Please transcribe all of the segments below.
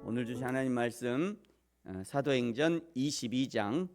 오늘 주신 하나님 말씀 사도행전 22장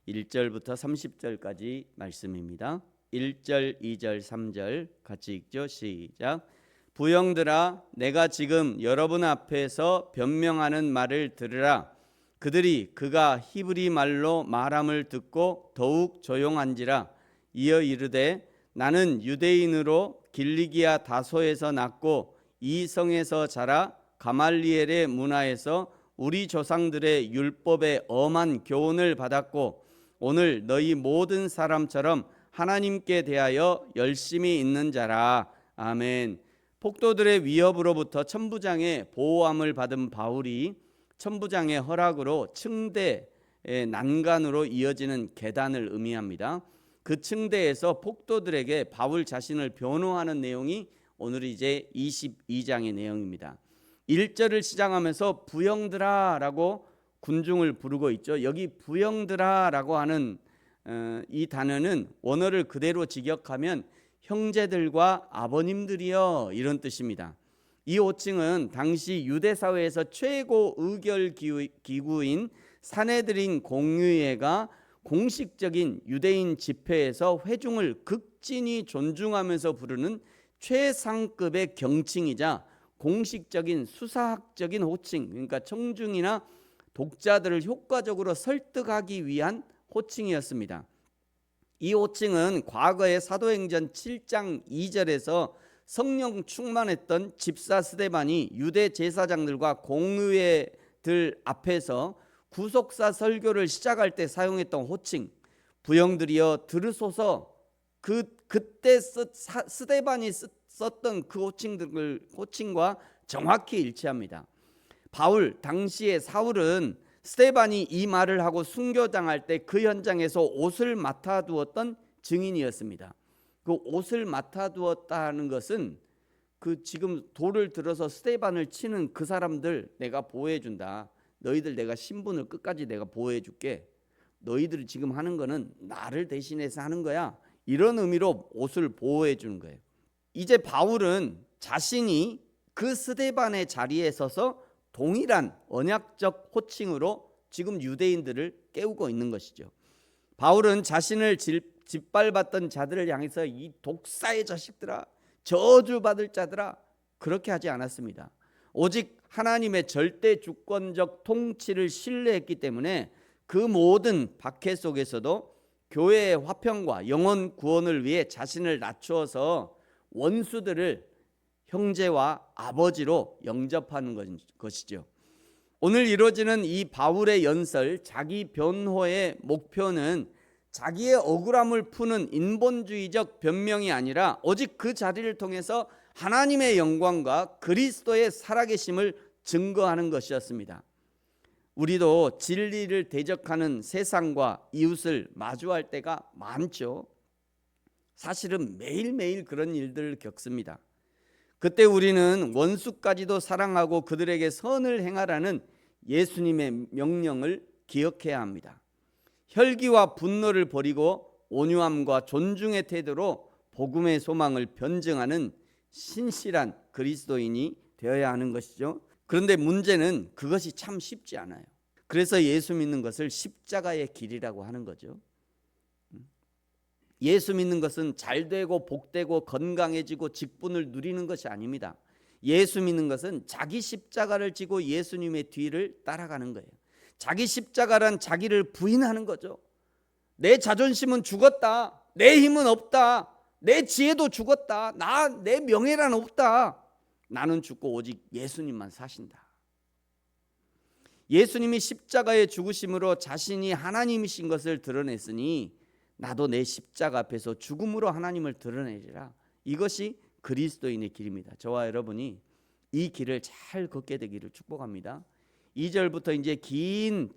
1절부터 30절까지 말씀입니다. 1절, 2절, 3절 같이 읽죠. 시작. 부형들아, 내가 지금 여러분 앞에서 변명하는 말을 들으라. 그들이 그가 히브리 말로 말함을 듣고 더욱 조용한지라. 이어 이르되 나는 유대인으로 길리기아 다소에서 났고 이 성에서 자라 가말리엘의 문화에서 우리 조상들의 율법에 엄한 교훈을 받았고 오늘 너희 모든 사람처럼 하나님께 대하여 열심히 있는 자라. 아멘. 폭도들의 위협으로부터 천부장의 보호함을 받은 바울이 천부장의 허락으로 층대의 난간으로 이어지는 계단을 의미합니다. 그 층대에서 폭도들에게 바울 자신을 변호하는 내용이 오늘 이제 22장의 내용입니다. 1절을 시작하면서 부형들아 라고 군중을 부르고 있죠. 여기 부형들아 라고 하는 이 단어는 원어를 그대로 직역하면 형제들과 아버님들이여 이런 뜻입니다. 이 호칭은 당시 유대 사회에서 최고 의결 기구인 산헤드린 공의회가 공식적인 유대인 집회에서 회중을 극진히 존중하면서 부르는 최상급의 경칭이자 공식적인 수사학적인 호칭, 그러니까 청중이나 독자들을 효과적으로 설득하기 위한 호칭이었습니다. 이 호칭은 과거의 사도행전 7장 2절에서 성령 충만했던 집사 스데반이 유대 제사장들과 공의회들 앞에서 구속사 설교를 시작할 때 사용했던 호칭, 부형들이여 들으소서, 그때 스데반이 썼던 그 호칭과 정확히 일치합니다. 바울 당시에 사울은 스데반이 이 말을 하고 순교당할 때 그 현장에서 옷을 맡아두었던 증인이었습니다. 그 옷을 맡아두었다는 것은 그 지금 돌을 들어서 스데반을 치는 그 사람들 내가 보호해준다. 너희들 내가 신분을 끝까지 내가 보호해줄게. 너희들이 지금 하는 거는 나를 대신해서 하는 거야. 이런 의미로 옷을 보호해주는 거예요. 이제 바울은 자신이 그 스데반의 자리에 서서 동일한 언약적 호칭으로 지금 유대인들을 깨우고 있는 것이죠. 바울은 자신을 짓밟았던 자들을 향해서 이 독사의 자식들아, 저주받을 자들아, 그렇게 하지 않았습니다. 오직 하나님의 절대 주권적 통치를 신뢰했기 때문에 그 모든 박해 속에서도 교회의 화평과 영혼 구원을 위해 자신을 낮추어서 원수들을 형제와 아버지로 영접하는 것이죠. 오늘 이루어지는 이 바울의 연설, 자기 변호의 목표는 자기의 억울함을 푸는 인본주의적 변명이 아니라 오직 그 자리를 통해서 하나님의 영광과 그리스도의 살아계심을 증거하는 것이었습니다. 우리도 진리를 대적하는 세상과 이웃을 마주할 때가 많죠. 사실은 매일매일 그런 일들을 겪습니다. 그때 우리는 원수까지도 사랑하고 그들에게 선을 행하라는 예수님의 명령을 기억해야 합니다. 혈기와 분노를 버리고 온유함과 존중의 태도로 복음의 소망을 변증하는 신실한 그리스도인이 되어야 하는 것이죠. 그런데 문제는 그것이 참 쉽지 않아요. 그래서 예수 믿는 것을 십자가의 길이라고 하는 거죠. 예수 믿는 것은 잘되고 복되고 건강해지고 직분을 누리는 것이 아닙니다. 예수 믿는 것은 자기 십자가를 지고 예수님의 뒤를 따라가는 거예요. 자기 십자가란 자기를 부인하는 거죠. 내 자존심은 죽었다. 내 힘은 없다. 내 지혜도 죽었다. 내 명예란 없다. 나는 죽고 오직 예수님만 사신다. 예수님이 십자가의 죽으심으로 자신이 하나님이신 것을 드러냈으니 나도 내 십자가 앞에서 죽음으로 하나님을 드러내리라. 이것이 그리스도인의 길입니다. 저와 여러분이 이 길을 잘 걷게 되기를 축복합니다. 2절부터 이제 긴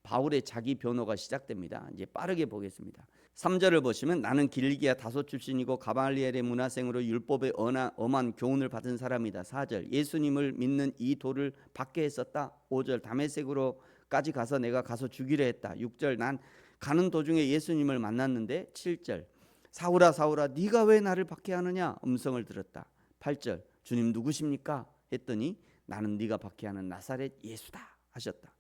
바울의 자기 변호가 시작됩니다. 이제 빠르게 보겠습니다. 3절을 보시면 나는 길리기아 다소 출신이고 가말리엘의 문화생으로 율법에 엄한 교훈을 받은 사람이다. 4절 예수님을 믿는 이 돌을 받게 했었다. 5절 다메섹으로까지 가서 내가 가서 죽이려 했다. 6절 난 가는 도중에 예수님을 만났는데. 7절 사울아 사울아 네가 왜 나를 박해하느냐 음성을 들었다. 8절 주님 누구십니까 했더니 나는 네가 박해하는 나사렛 예수다 하셨다.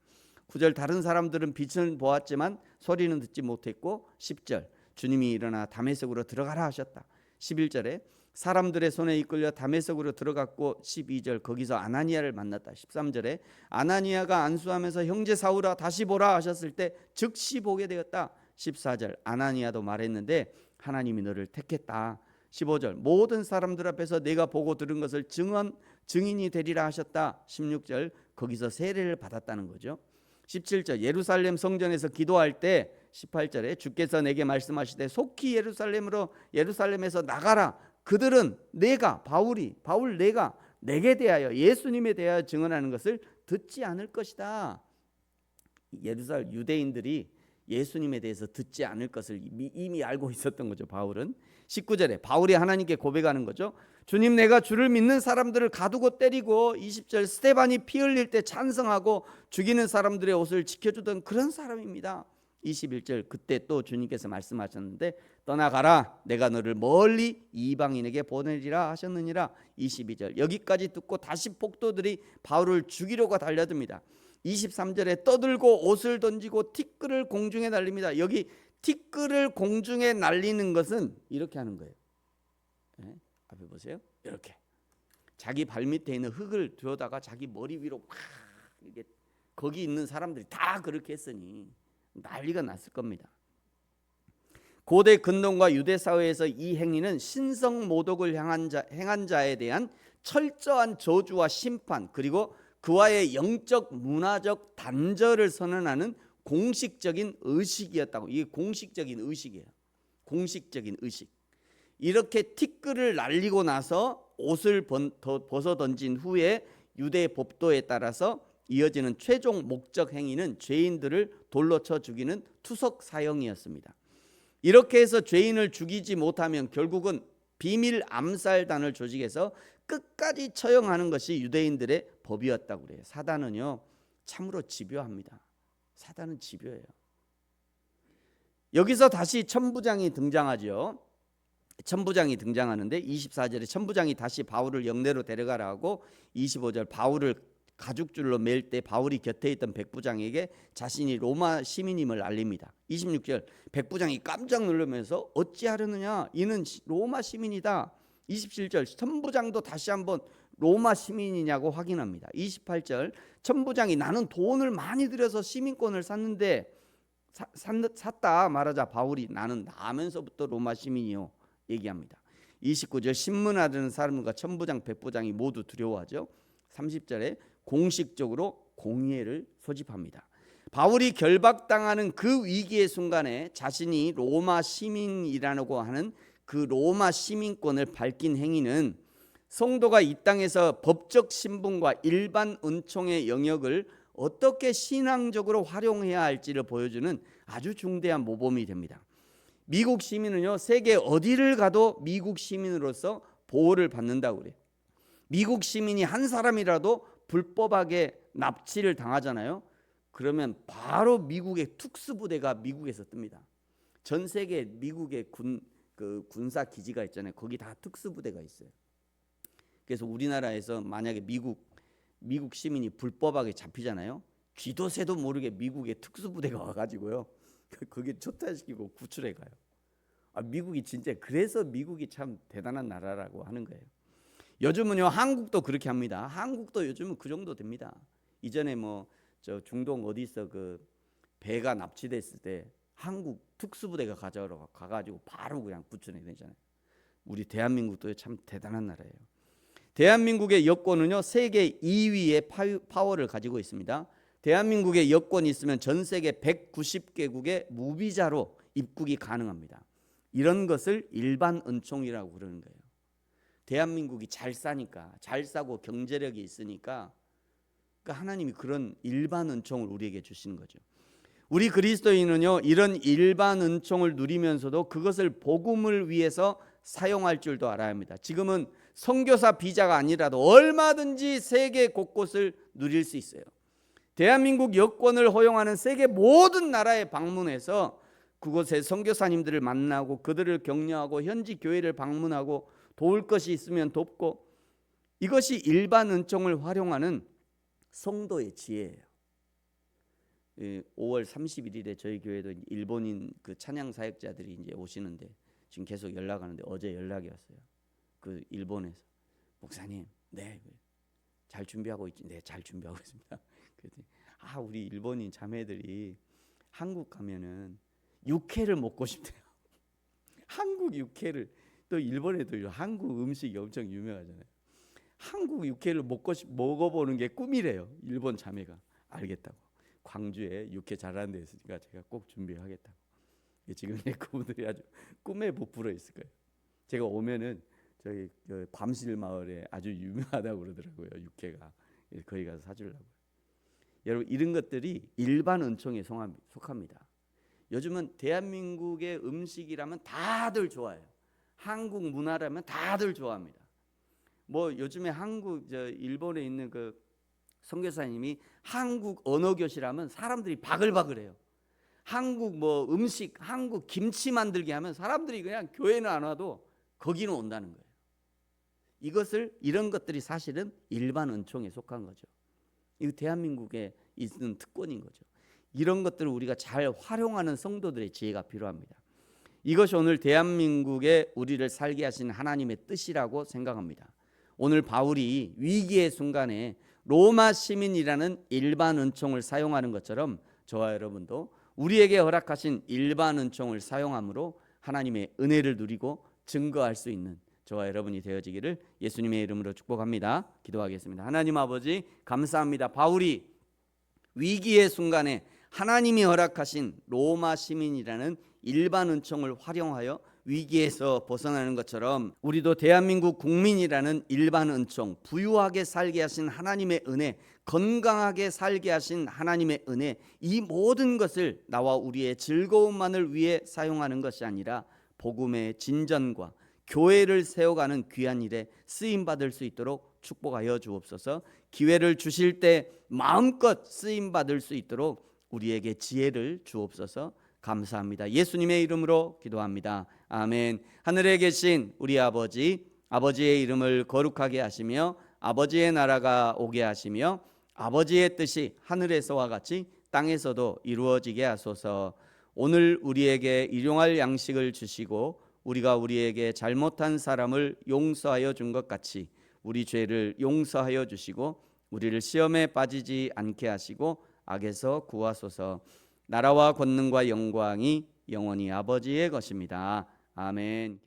9절 다른 사람들은 빛을 보았지만 소리는 듣지 못했고 10절 주님이 일어나 다메섹으로 들어가라 하셨다. 11절에 사람들의 손에 이끌려 다메섹으로 들어갔고 12절 거기서 아나니아를 만났다. 13절에 아나니아가 안수하면서 형제 사울아 다시 보라 하셨을 때 즉시 보게 되었다. 14절 아나니아도 말했는데 하나님이 너를 택했다. 15절 모든 사람들 앞에서 내가 보고 들은 것을 증인이 되리라 하셨다. 16절 거기서 세례를 받았다는 거죠. 17절 예루살렘 성전에서 기도할 때 18절에 주께서 내게 말씀하시되 속히 예루살렘에서 나가라. 그들은 내가 내게 대하여 예수님에 대하여 증언하는 것을 듣지 않을 것이다. 예루살렘 유대인들이 예수님에 대해서 듣지 않을 것을 이미 알고 있었던 거죠. 바울은 19절에 바울이 하나님께 고백하는 거죠. 주님 내가 주를 믿는 사람들을 가두고 때리고 20절 스데반이 피 흘릴 때 찬성하고 죽이는 사람들의 옷을 지켜주던 그런 사람입니다. 21절 그때 또 주님께서 말씀하셨는데 떠나가라 내가 너를 멀리 이방인에게 보내리라 하셨느니라. 22절 여기까지 듣고 다시 폭도들이 바울을 죽이려고 달려듭니다. 23절에 떠들고 옷을 던지고 티끌을 공중에 날립니다. 여기 티끌을 공중에 날리는 것은 이렇게 하는 거예요. 네? 앞에 보세요. 이렇게 자기 발밑에 있는 흙을 들여다가 자기 머리 위로 막 이게 거기 있는 사람들이 다 그렇게 했으니 난리가 났을 겁니다. 고대 근동과 유대 사회에서 이 행위는 신성 모독을 행한 자에 대한 철저한 저주와 심판 그리고 그와의 영적 문화적 단절을 선언하는 공식적인 의식이었다고. 이게 공식적인 의식이에요. 공식적인 의식. 이렇게 티끌을 날리고 나서 옷을 벗어 던진 후에 유대 법도에 따라서 이어지는 최종 목적 행위는 죄인들을 돌로 쳐 죽이는 투석 사형이었습니다. 이렇게 해서 죄인을 죽이지 못하면 결국은 비밀 암살단을 조직해서 끝까지 처형하는 것이 유대인들의 법이었다고 그래요. 사단은요 참으로 집요합니다. 사단은 집요해요. 여기서 다시 천부장이 등장하죠. 천부장이 등장하는데 24절에 천부장이 다시 바울을 영내로 데려가라 하고 25절 바울을 가죽줄로 맬 때 바울이 곁에 있던 백부장에게 자신이 로마 시민임을 알립니다. 26절 백부장이 깜짝 놀라면서 어찌하려느냐 이는 로마 시민이다. 27절 천부장도 다시 한번 로마 시민이냐고 확인합니다. 28절 천부장이 나는 돈을 많이 들여서 시민권을 샀는데 샀다 말하자 바울이 나는 나면서부터 로마 시민이요 얘기합니다. 29절 신문하려는 사람과 천부장 백부장이 모두 두려워하죠. 30절에 공식적으로 공의회를 소집합니다. 바울이 결박당하는 그 위기의 순간에 자신이 로마 시민이라고 하는 그 로마 시민권을 밝힌 행위는 성도가 이 땅에서 법적 신분과 일반 은총의 영역을 어떻게 신앙적으로 활용해야 할지를 보여주는 아주 중대한 모범이 됩니다. 미국 시민은요 세계 어디를 가도 미국 시민으로서 보호를 받는다고 그래요. 미국 시민이 한 사람이라도 불법하게 납치를 당하잖아요. 그러면 바로 미국의 특수부대가 미국에서 뜹니다. 전 세계 미국의 군사 기지가 있잖아요. 거기 다 특수부대가 있어요. 그래서 우리나라에서 만약에 미국 시민이 불법하게 잡히잖아요. 쥐도 새도 모르게 미국의 특수부대가 와가지고요. 거기 초타시키고 구출해 가요. 미국이 진짜 그래서 미국이 참 대단한 나라라고 하는 거예요. 요즘은요 한국도 그렇게 합니다. 한국도 요즘은 그 정도 됩니다. 이전에 저 중동 어디서 그 배가 납치됐을 때 한국 특수부대가 가가지고 바로 그냥 구출해 내잖아요. 우리 대한민국도 참 대단한 나라예요. 대한민국의 여권은요 세계 2위의 파워를 가지고 있습니다. 대한민국의 여권이 있으면 전 세계 190개국의 무비자로 입국이 가능합니다. 이런 것을 일반 은총이라고 그러는 거예요. 대한민국이 잘 사니까, 잘 사고 경제력이 있으니까 그러니까 하나님이 그런 일반 은총을 우리에게 주시는 거죠. 우리 그리스도인은요 이런 일반 은총을 누리면서도 그것을 복음을 위해서 사용할 줄도 알아야 합니다. 지금은 선교사 비자가 아니라도 얼마든지 세계 곳곳을 누릴 수 있어요. 대한민국 여권을 허용하는 세계 모든 나라에 방문해서 그곳에 선교사님들을 만나고 그들을 격려하고 현지 교회를 방문하고 도울 것이 있으면 돕고 이것이 일반 은총을 활용하는 성도의 지혜예요. 5월 31일에 저희 교회도 일본인 그 찬양 사역자들이 이제 오시는데 지금 계속 연락하는데 어제 연락이 왔어요. 그 일본에서 목사님, 네, 잘 준비하고 있지? 네, 잘 준비하고 있습니다. 그랬더니 우리 일본인 자매들이 한국 가면은 육회를 먹고 싶대요. 한국 육회를, 또 일본에도 한국 음식이 엄청 유명하잖아요. 한국 육회를 먹어보는 게 꿈이래요. 일본 자매가. 알겠다고. 광주에 육회 잘하는 데 있으니까 제가 꼭 준비하겠다고. 지금 그분들이 아주 꿈에 부풀어 있을 거예요. 제가 오면은 저희 밤실 마을에 아주 유명하다고 그러더라고요. 육회가. 거기 가서 사주려고요. 여러분, 이런 것들이 일반 은총에 속합니다. 요즘은 대한민국의 음식이라면 다들 좋아해요. 한국 문화라면 다들 좋아합니다. 뭐 요즘에 일본에 있는 그 선교사님이 한국 언어 교실하면 사람들이 바글바글해요. 한국 음식, 한국 김치 만들기 하면 사람들이 그냥 교회는 안 와도 거기는 온다는 거예요. 이런 것들이 사실은 일반 은총에 속한 거죠. 이 대한민국에 있는 특권인 거죠. 이런 것들을 우리가 잘 활용하는 성도들의 지혜가 필요합니다. 이것이 오늘 대한민국에 우리를 살게 하신 하나님의 뜻이라고 생각합니다. 오늘 바울이 위기의 순간에 로마 시민이라는 일반 은총을 사용하는 것처럼 저와 여러분도 우리에게 허락하신 일반 은총을 사용함으로 하나님의 은혜를 누리고 증거할 수 있는 저와 여러분이 되어지기를 예수님의 이름으로 축복합니다. 기도하겠습니다. 하나님 아버지, 감사합니다. 바울이 위기의 순간에 하나님이 허락하신 로마 시민이라는 일반 은총을 활용하여 위기에서 벗어나는 것처럼 우리도 대한민국 국민이라는 일반 은총, 부유하게 살게 하신 하나님의 은혜, 건강하게 살게 하신 하나님의 은혜, 이 모든 것을 나와 우리의 즐거움만을 위해 사용하는 것이 아니라 복음의 진전과 교회를 세워가는 귀한 일에 쓰임받을 수 있도록 축복하여 주옵소서. 기회를 주실 때 마음껏 쓰임받을 수 있도록 우리에게 지혜를 주옵소서. 감사합니다. 예수님의 이름으로 기도합니다. 아멘. 하늘에 계신 우리 아버지, 아버지의 이름을 거룩하게 하시며 아버지의 나라가 오게 하시며 아버지의 뜻이 하늘에서와 같이 땅에서도 이루어지게 하소서. 오늘 우리에게 일용할 양식을 주시고 우리가 우리에게 잘못한 사람을 용서하여 준 것 같이 우리 죄를 용서하여 주시고 우리를 시험에 빠지지 않게 하시고 악에서 구하소서. 나라와 권능과 영광이 영원히 아버지의 것입니다. 아멘.